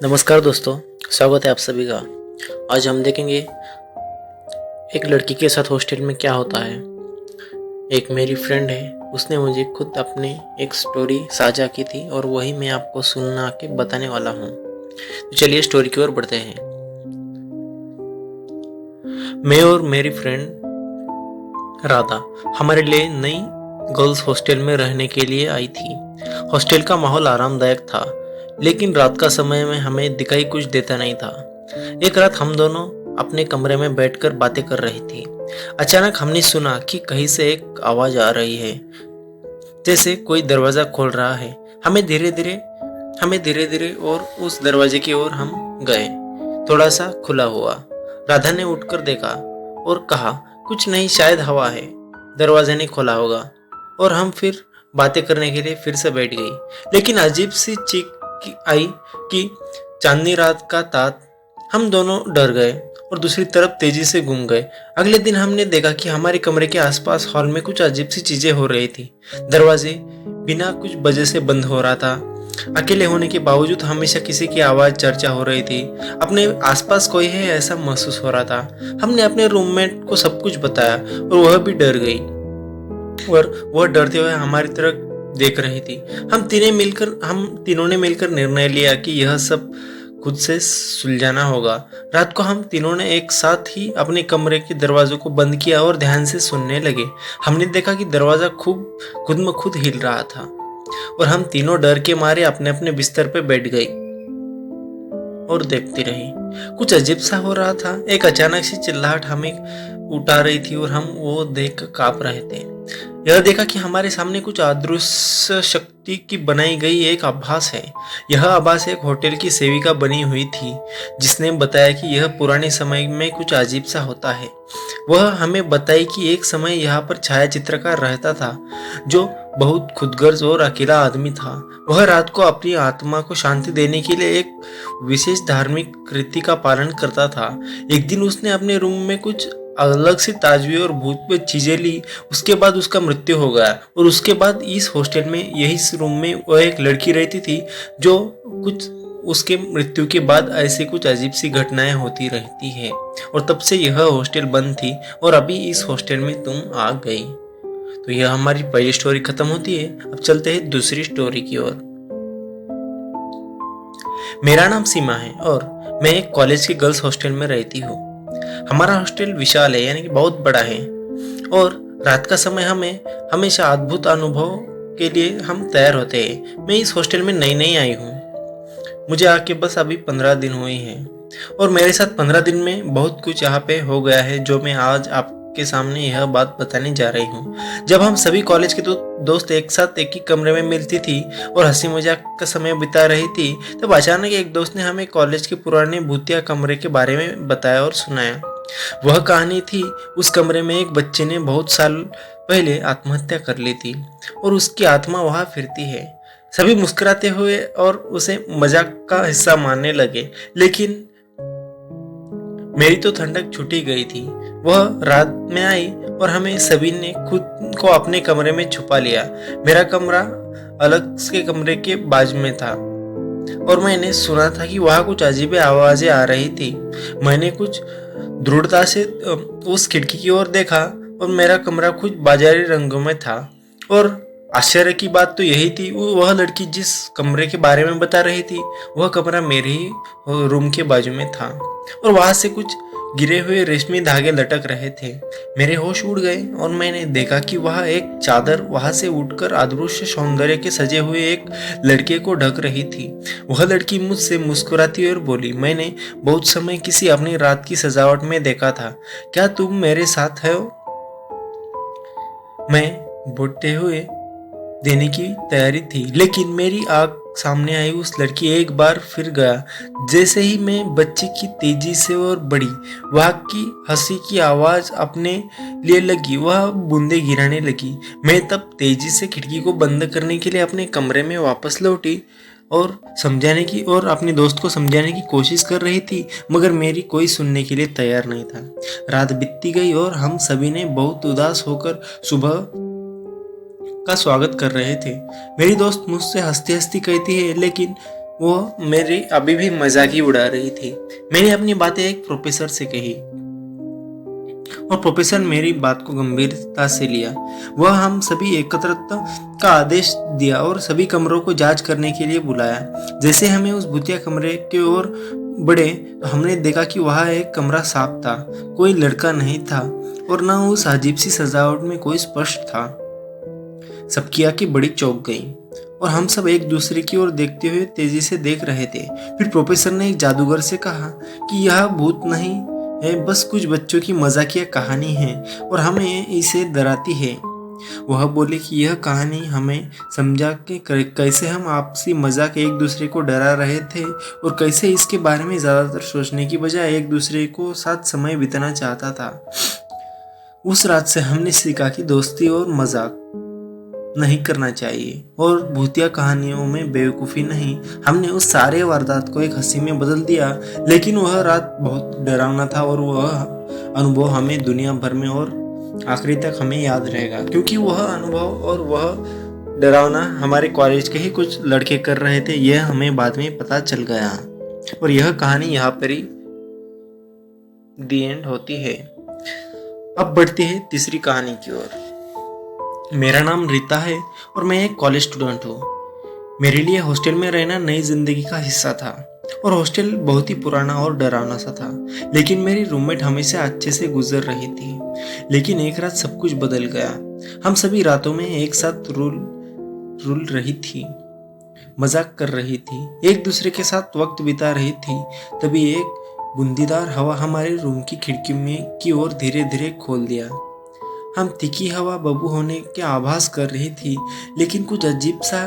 नमस्कार दोस्तों, स्वागत है आप सभी का। आज हम देखेंगे एक लड़की के साथ हॉस्टल में क्या होता है। एक मेरी फ्रेंड है, उसने मुझे खुद अपने एक स्टोरी साझा की थी और वही मैं आपको सुना के बताने वाला हूँ। तो चलिए स्टोरी की ओर बढ़ते हैं। मैं और मेरी फ्रेंड राधा हमारे लिए नई गर्ल्स हॉस्टल में रहने के लिए आई थी। हॉस्टल का माहौल आरामदायक था, लेकिन रात का समय में हमें दिखाई कुछ देता नहीं था। एक रात हम दोनों अपने कमरे में बैठकर बातें कर रही थी। अचानक हमने सुना कि कहीं से एक आवाज आ रही है, जैसे कोई दरवाजा खोल रहा है। हमें धीरे धीरे और उस दरवाजे की ओर हम गए। थोड़ा सा खुला हुआ। राधा ने उठकर देखा और कहा, कुछ नहीं, शायद हवा है। दरवाजे ने खोला होगा और हम फिर बातें करने के लिए फिर से बैठ गई। लेकिन अजीब सी चीख आई कि चांदनी रात का तात। हम दोनों डर गए और दूसरी तरफ तेजी से घूम गए। अगले दिन हमने देखा कि हमारे कमरे के आसपास हॉल में कुछ अजीब सी चीजें हो रही थी। दरवाजे बिना कुछ वजह से बंद हो रहा था। अकेले होने के बावजूद हमेशा किसी की आवाज चर्चा हो रही थी। अपने आसपास कोई है ऐसा महसूस हो रहा था। हमने अपने रूममेट को सब कुछ बताया और वह भी डर गई और वह डरते हुए हमारी तरफ देख रही थी। हम तीनों ने मिलकर निर्णय लिया कि यह सब खुद से सुलझाना होगा। रात को हम तीनों ने एक साथ ही अपने कमरे के दरवाजों को बंद किया और ध्यान से सुनने लगे। हमने देखा कि दरवाजा खुद में खुद हिल रहा था और हम तीनों डर के मारे अपने अपने बिस्तर पे बैठ गई और देखती रही। कुछ अजीब सा हो रहा था। एक अचानक सी चिल्लाहट हमें उठा रही थी और हम वो देख कर कांप रहे थे। यह देखा कि हमारे सामने कुछ अदृश्य शक्ति की बनाई गई एक आभास है। यह आभास एक होटल की सेविका बनी हुई थी, जिसने बताया कि यह पुराने समय में कुछ अजीब सा होता है। वह हमें बताई कि एक समय यहाँ पर छायाचित्रकार रहता था, जो बहुत खुदगर्ज और अकेला आदमी था। वह रात को अपनी आत्मा को शांति देने के लिए एक विशेष धार्मिक रीति का पालन करता था। एक दिन उसने अपने रूम में कुछ अलग सी ताजगी और भूत चीजें ली। उसके बाद उसका मृत्यु हो गया और उसके बाद इस हॉस्टल में, यही रूम में वह एक लड़की रहती थी, जो कुछ उसके मृत्यु के बाद ऐसे कुछ अजीब सी घटनाएं होती रहती है। और तब से यह हॉस्टल बंद थी और अभी इस हॉस्टल में तुम आ गई। तो यह हमारी पहली स्टोरी खत्म होती है। अब चलते हैं दूसरी स्टोरी की ओर। मेरा नाम सीमा है और मैं एक कॉलेज के गर्ल्स हॉस्टल में रहती हूँ। हमारा हॉस्टल विशाल है, यानी कि बहुत बड़ा है, और रात का समय हमें हमेशा अद्भुत अनुभव के लिए हम तैयार होते हैं। मैं इस हॉस्टल में नई नई आई हूँ। मुझे आके बस अभी 15 दिन हुए हैं और मेरे साथ 15 दिन में बहुत कुछ यहाँ पे हो गया है, जो मैं आज आपके सामने यह बात बताने जा रही हूँ। जब हम सभी कॉलेज के दोस्त एक साथ एक ही कमरे में मिलती थी और हंसी मजाक का समय बिता रही थी, तब अचानक एक दोस्त ने हमें कॉलेज के पुराने भूतिया कमरे के बारे में बताया और सुनाया। वह कहानी थी, उस कमरे में एक बच्चे ने बहुत साल पहले आत्महत्या कर ली थी और उसकी आत्मा वहां फिरती है। सभी मुस्कुराते हुए और उसे मजाक का हिस्सा मानने लगे, लेकिन मेरी तो ठंडक छूटी गई थी। वह रात में आई और हमें सभी ने खुद को अपने कमरे में छुपा लिया। मेरा कमरा अलग के कमरे के बाजू में था और मैंने सुना था कि वहां कुछ अजीब आवाजें आ रही थी। मैंने कुछ दृढ़ता से उस खिड़की की ओर देखा और मेरा कमरा कुछ बाजारी रंगों में था। और आश्चर्य की बात तो यही थी, वह लड़की जिस कमरे के बारे में बता रही थी, वह कमरा मेरे ही रूम के बाजू में था और वहां से कुछ गिरे हुए रेशमी धागे लटक रहे थे। मेरे होश उड़ गए और मैंने देखा कि वह एक चादर वहां से उठकर अदृश्य सौंदर्य के सजे हुए एक लड़के को ढक रही थी। वह लड़की मुझसे मुस्कुराती और बोली, मैंने बहुत समय किसी अपनी रात की सजावट में देखा था, क्या तुम मेरे साथ हो? मैं बोलते हुए देने की तैयारी थी, लेकिन मेरी आंख सामने आई उस लड़की एक बार फिर गया। जैसे ही मैं बच्चे की तेजी से और बढ़ी, वह की हंसी की आवाज अपने लिए लगी, वह बूंदे गिराने लगी। मैं तब तेजी से खिड़की को बंद करने के लिए अपने कमरे में वापस लौटी और अपने दोस्त को समझाने की कोशिश कर रही थी, मगर मेरी कोई सुनने के लिए तैयार नहीं था। रात बीतती गई और हम सभी ने बहुत उदास होकर सुबह का स्वागत कर रहे थे। मेरी दोस्त मुझसे हंसती हंसती कहती है, लेकिन वो मेरी अभी भी मजाक ही उड़ा रही थी। मैंने अपनी बातें एक प्रोफेसर से कही और प्रोफेसर मेरी बात को गंभीरता से लिया। वह हम सभी एकत्रित का आदेश दिया और सभी कमरों को जांच करने के लिए बुलाया। जैसे हमें उस भूतिया कमरे की ओर बढ़े तो हमने देखा कि वहाँ एक कमरा साफ था, कोई लड़का नहीं था और न उस अजीब सी सजावट में कोई स्पष्ट था। सबकी आंखें बड़ी चौंक गईं और हम सब एक दूसरे की ओर देखते हुए तेजी से देख रहे थे। फिर प्रोफेसर ने एक जादूगर से कहा कि यह भूत नहीं है, बस कुछ बच्चों की मजाकिया कहानी है और हमें इसे डराती है। वह बोले कि यह कहानी हमें समझा कि कैसे हम आपसी मजाक एक दूसरे को डरा रहे थे और कैसे इसके बारे में ज्यादातर सोचने की बजाय एक दूसरे को साथ समय बिताना चाहता था। उस रात से हमने सीखा कि दोस्ती और मजाक नहीं करना चाहिए और भूतिया कहानियों में बेवकूफ़ी नहीं। हमने उस सारे वारदात को एक हंसी में बदल दिया, लेकिन वह रात बहुत डरावना था और वह अनुभव हमें दुनिया भर में और आखिरी तक हमें याद रहेगा, क्योंकि वह अनुभव और वह डरावना हमारे कॉलेज के ही कुछ लड़के कर रहे थे। यह हमें बाद में पता चल गया और यह कहानी यहाँ पर ही दी एंड होती है। अब बढ़ती है तीसरी कहानी की ओर। मेरा नाम रीता है और मैं एक कॉलेज स्टूडेंट हूँ। मेरे लिए हॉस्टल में रहना नई जिंदगी का हिस्सा था और हॉस्टल बहुत ही पुराना और डरावना सा था, लेकिन मेरी रूममेट हमेशा अच्छे से गुजर रही थी। लेकिन एक रात सब कुछ बदल गया। हम सभी रातों में एक साथ रुल रही थी, मजाक कर रही थी, एक दूसरे के साथ वक्त बिता रही थी। तभी एक बूंदीदार हवा हमारे रूम की खिड़की में की ओर धीरे धीरे खोल दिया। हम तीखी हवा बबू होने के आभास कर रही थी, लेकिन कुछ अजीब सा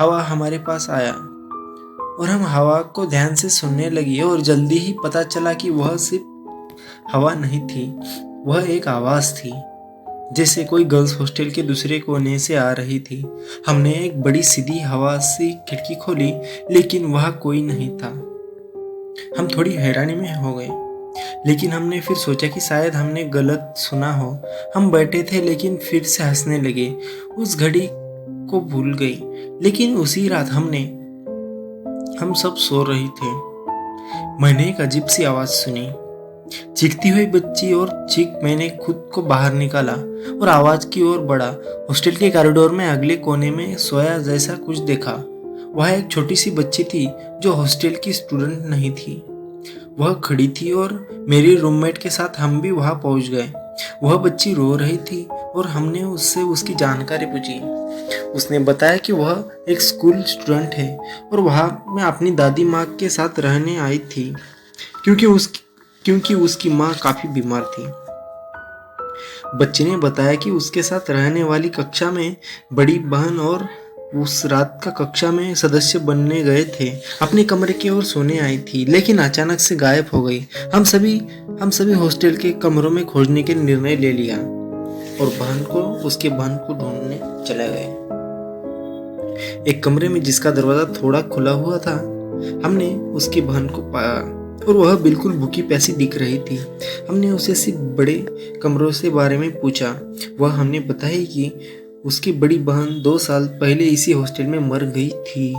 हवा हमारे पास आया और हम हवा को ध्यान से सुनने लगी और जल्दी ही पता चला कि वह सिर्फ हवा नहीं थी, वह एक आवाज़ थी, जैसे कोई गर्ल्स हॉस्टल के दूसरे कोने से आ रही थी। हमने एक बड़ी सीधी हवा से खिड़की खोली, लेकिन वह कोई नहीं था। हम थोड़ी हैरानी में हो गए, लेकिन हमने फिर सोचा कि शायद हमने गलत सुना हो। हम बैठे थे लेकिन फिर से हंसने लगे। उस घड़ी को भूल गई, लेकिन उसी रात हम सब सो रही थे। मैंने एक अजीब सी आवाज़ सुनी, चीखती हुई बच्ची, और चीख मैंने खुद को बाहर निकाला और आवाज़ की ओर बढ़ा। हॉस्टल के कॉरिडोर में अगले कोने में सोया जैसा कुछ देखा। वह एक छोटी सी बच्ची थी जो हॉस्टल की स्टूडेंट नहीं थी। वह खड़ी थी और मेरी रूममेट के साथ हम भी वहां पहुंच गए। वह बच्ची रो रही थी और हमने उससे उसकी जानकारी पूछी। उसने बताया कि वह एक स्कूल स्टूडेंट है और वहां में अपनी दादी माँ के साथ रहने आई थी, क्योंकि उसकी माँ काफी बीमार थी। बच्चे ने बताया कि उसके साथ रहने वाली कक्षा में बड़ी बहन और उस रात का कक्षा में सदस्य बनने गए थे, अपने कमरे की ओर सोने आई थी, लेकिन अचानक से गायब हो गई। हम सभी हॉस्टल के कमरों में खोजने के निर्णय ले लिया और उसके बहन को ढूंढने चले गए। एक कमरे में जिसका दरवाजा थोड़ा खुला हुआ था, हमने उसकी बहन को पाया और वह बिल्कुल भूखी प्यासी दिख रही थी। हमने उसे सिर्फ बड़े कमरों से बारे में पूछा। वह हमने बताया कि उसकी बड़ी बहन 2 साल पहले इसी हॉस्टल में मर गई थी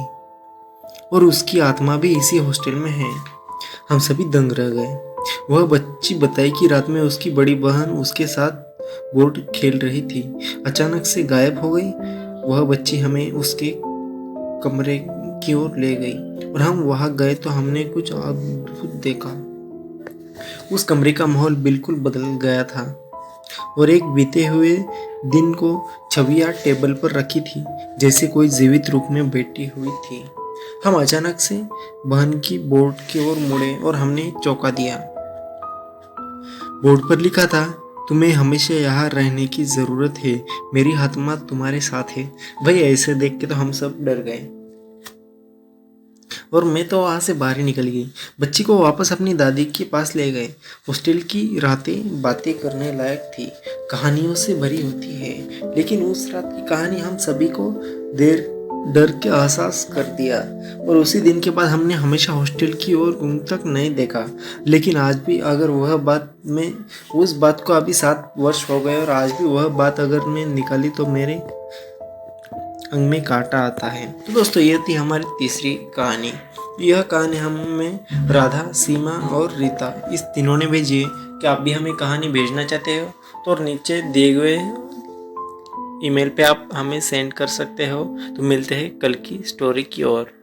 और उसकी आत्मा भी इसी हॉस्टल में है। हम सभी दंग रह गए। वह बच्ची बताई कि रात में उसकी बड़ी बहन उसके साथ बोर्ड खेल रही थी, अचानक से गायब हो गई। वह बच्ची हमें उसके कमरे की ओर ले गई और हम वहां गए तो हमने कुछ अद्भुत देखा। उस कमरे का माहौल बिल्कुल बदल गया था और एक बीते हुए दिन को छवियां टेबल पर रखी थी, जैसे कोई जीवित रूप में बैठी हुई थी। हम अचानक से बहन की बोर्ड की ओर मुड़े और हमने चौंका दिया। बोर्ड पर लिखा था, तुम्हें हमेशा यहाँ रहने की जरूरत है, मेरी आत्मा तुम्हारे साथ है। भाई ऐसे देख के तो हम सब डर गए और मैं तो वहाँ से बाहर ही निकल गई। बच्ची को वापस अपनी दादी के पास ले गए। हॉस्टल की रातें बातें करने लायक थी, कहानियों से भरी होती है, लेकिन उस रात की कहानी हम सभी को डर के एहसास कर दिया और उसी दिन के बाद हमने हमेशा हॉस्टल की ओर घूम तक नहीं देखा। लेकिन आज भी अगर वह बात में उस बात को अभी 7 वर्ष हो गए और आज भी वह बात अगर मैं निकाली तो मेरे अंग में कांटा आता है। तो दोस्तों ये थी हमारी तीसरी कहानी। यह कहानी हमें राधा, सीमा और रीता इस तीनों ने भेजी है। क्या आप भी हमें कहानी भेजना चाहते हो तो नीचे दिए हुए ईमेल पे आप हमें सेंड कर सकते हो। तो मिलते हैं कल की स्टोरी की ओर।